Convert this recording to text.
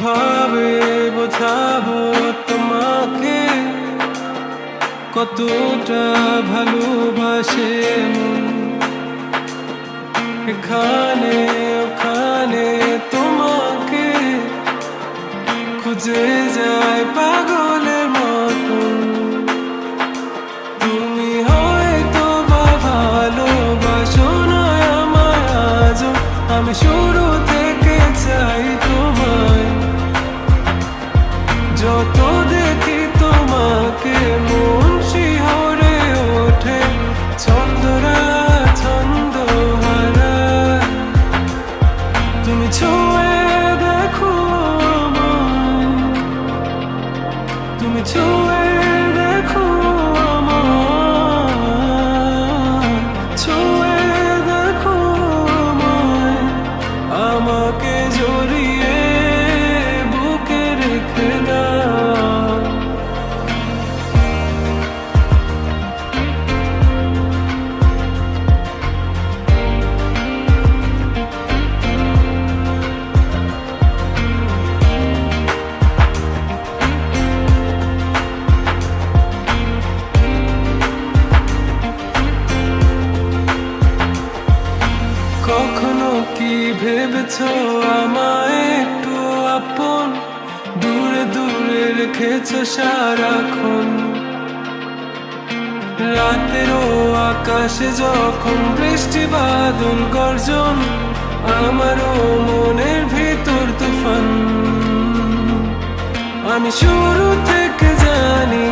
কিভাবে বোঝাবো তোমাকে কতটা ভালোবাসে মন। এখানে ওখানে তোমাকে খুঁজে যায় পাগলের মতন। তুমি হয়তো বা ভালোবাসো না আমায় আজও, আমি শুরু থেকে চাই তোমায়। যত দেখি তোমাকে মন শিহরে ওঠে, ছন্দরা ছন্দ হারায়। তুমি ছুঁয়ে দেখো আমায়, তুমি ছুঁয়ে দেখো আমায়, ছুঁয়ে দেখো আমায়, আমাকে জড়িয়ে বুকে রেখে দাও। কখনো কি ভেবেছো আমায় একটু আপন, দূরে দূরে রেখেছো সারাক্ষণ। রাতেরও আকাশে যখন বৃষ্টি বাদল গর্জন, আমারও মনের ভিতর তুফান। আমি শুরু থেকে জানি